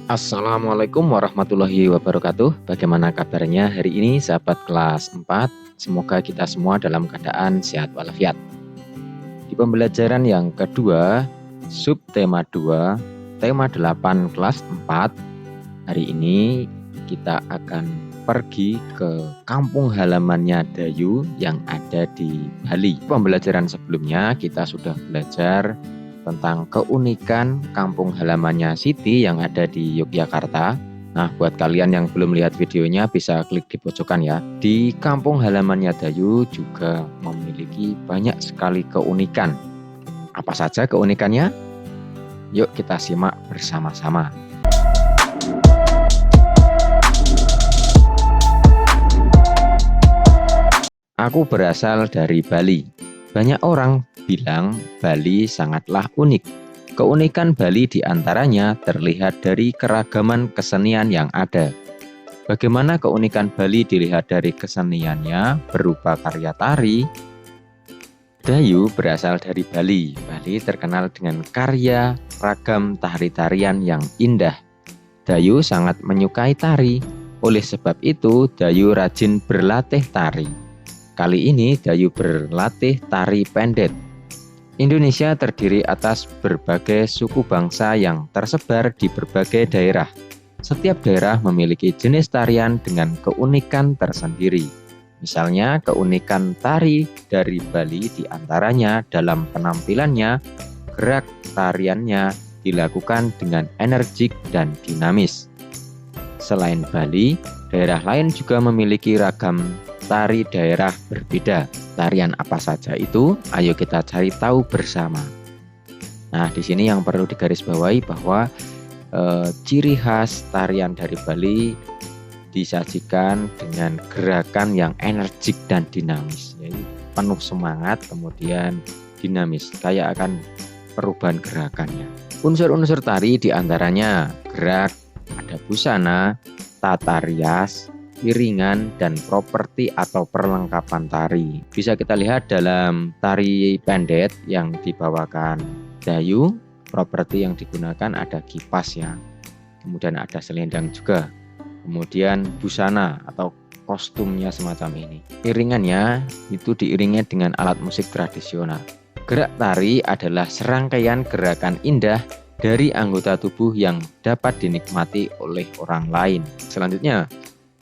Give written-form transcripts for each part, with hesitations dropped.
Assalamualaikum warahmatullahi wabarakatuh. Bagaimana kabarnya hari ini sahabat kelas 4? Semoga kita semua dalam keadaan sehat walafiat. Di pembelajaran yang kedua, subtema 2, tema 8 kelas 4, hari ini kita akan pergi ke kampung halamannya Dayu yang ada di Bali. Pembelajaran sebelumnya kita sudah belajar tentang keunikan kampung halamannya Siti yang ada di Yogyakarta. Nah, buat kalian yang belum lihat videonya bisa klik di pojokan ya. Di kampung halamannya Dayu juga memiliki banyak sekali keunikan. Apa saja keunikannya? Yuk kita simak bersama-sama. Aku berasal dari Bali. Banyak orang bilang Bali sangatlah unik. Keunikan Bali diantaranya terlihat dari keragaman kesenian yang ada. Bagaimana keunikan Bali dilihat dari keseniannya berupa karya tari? Dayu berasal dari Bali. Bali terkenal dengan karya ragam tari-tarian yang indah. Dayu sangat menyukai tari. Oleh sebab itu, Dayu rajin berlatih tari. Kali ini Dayu berlatih tari pendet. Indonesia terdiri atas berbagai suku bangsa yang tersebar di berbagai daerah. Setiap daerah memiliki jenis tarian dengan keunikan tersendiri. Misalnya keunikan tari dari Bali diantaranya dalam penampilannya, gerak tariannya dilakukan dengan energik dan dinamis. Selain Bali, daerah lain juga memiliki ragam tari daerah berbeda. Tarian apa saja itu? Ayo kita cari tahu bersama. Nah, di sini yang perlu digarisbawahi bahwa ciri khas tarian dari Bali disajikan dengan gerakan yang energik dan dinamis. Jadi penuh semangat, kemudian dinamis, kayak akan perubahan gerakannya. Unsur-unsur tari diantaranya gerak, ada busana, tata rias, iringan, dan properti atau perlengkapan tari. Bisa kita lihat dalam tari pendet yang dibawakan Dayu, properti yang digunakan ada kipas ya, kemudian ada selendang juga, kemudian busana atau kostumnya semacam ini. Iringannya itu diiringi dengan alat musik tradisional. Gerak tari adalah serangkaian gerakan indah dari anggota tubuh yang dapat dinikmati oleh orang lain. Selanjutnya,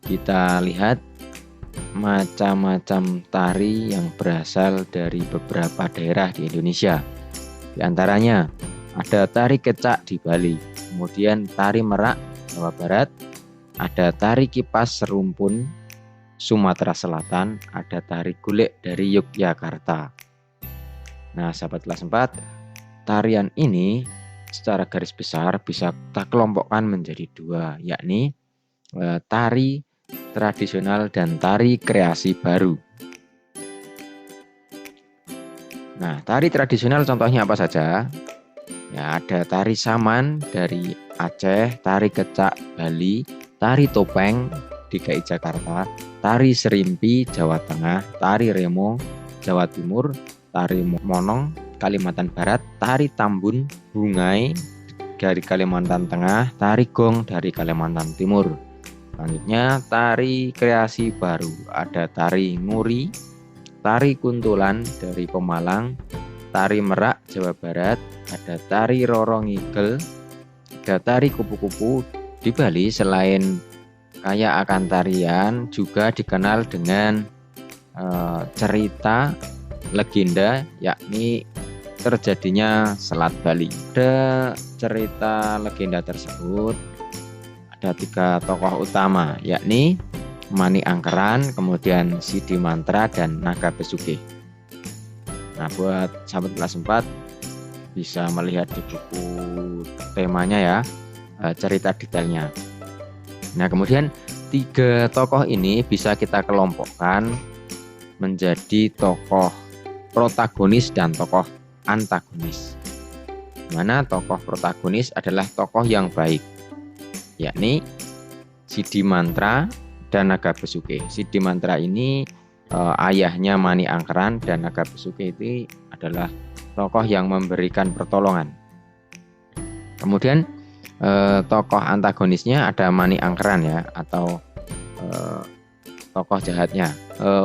kita lihat macam-macam tari yang berasal dari beberapa daerah di Indonesia. Di antaranya ada tari kecak di Bali, kemudian tari merak Jawa Barat, ada tari kipas serumpun Sumatera Selatan, ada tari golek dari Yogyakarta. Nah, sahabat kelas 4, tarian ini secara garis besar bisa kita kelompokkan menjadi dua, yakni tari tradisional dan tari kreasi baru. Nah, tari tradisional contohnya apa saja? Ya, ada tari saman dari Aceh, tari kecak Bali, tari topeng DKI Jakarta, tari serimpi Jawa Tengah, tari remo Jawa Timur, tari monong Kalimantan Barat, tari tambun bungai dari Kalimantan Tengah, tari gong dari Kalimantan Timur. Selanjutnya tari kreasi baru, ada tari nguri, tari kuntulan dari Pemalang, tari merak Jawa Barat, ada tari rorong ngigel, ada tari kupu-kupu. Di Bali selain kaya akan tarian juga dikenal dengan cerita legenda, yakni terjadinya Selat Bali. Ada cerita legenda tersebut ada 3 tokoh utama, yakni Mani Angkeran, kemudian Sidi Mantra, dan Naga Besuki. Nah, buat sahabat kelas 4 bisa melihat di buku temanya ya, cerita detailnya. Nah, kemudian 3 tokoh ini bisa kita kelompokkan menjadi tokoh protagonis dan tokoh antagonis. Mana tokoh protagonis adalah tokoh yang baik, yakni Sidi Mantra dan Naga Besuki. Sidi Mantra ini ayahnya Mani Angkeran, dan Naga Besuki itu adalah tokoh yang memberikan pertolongan. Kemudian Tokoh antagonisnya ada Mani Angkeran ya, atau tokoh jahatnya.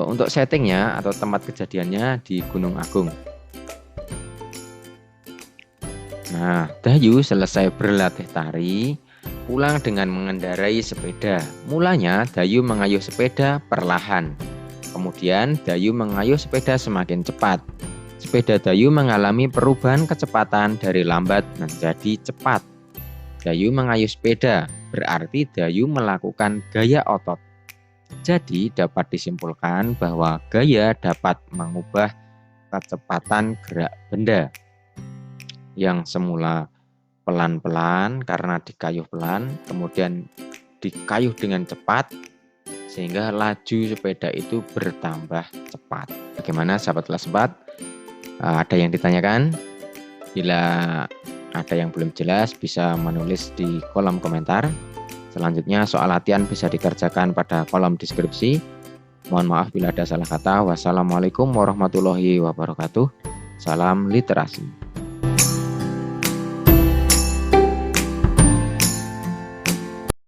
Untuk settingnya atau tempat kejadiannya di Gunung Agung. Nah, Dayu selesai berlatih tari, pulang dengan mengendarai sepeda. Mulanya Dayu mengayuh sepeda perlahan. Kemudian Dayu mengayuh sepeda semakin cepat. Sepeda Dayu mengalami perubahan kecepatan dari lambat menjadi cepat. Dayu mengayuh sepeda, berarti Dayu melakukan gaya otot. Jadi dapat disimpulkan bahwa gaya dapat mengubah kecepatan gerak benda yang semula pelan-pelan karena dikayuh pelan, kemudian dikayuh dengan cepat sehingga laju sepeda itu bertambah cepat. Bagaimana sahabat kelas 4? Ada yang ditanyakan? Bila ada yang belum jelas bisa menulis di kolom komentar. Selanjutnya soal latihan bisa dikerjakan pada kolom deskripsi. Mohon maaf bila ada salah kata. Wassalamualaikum warahmatullahi wabarakatuh. Salam literasi.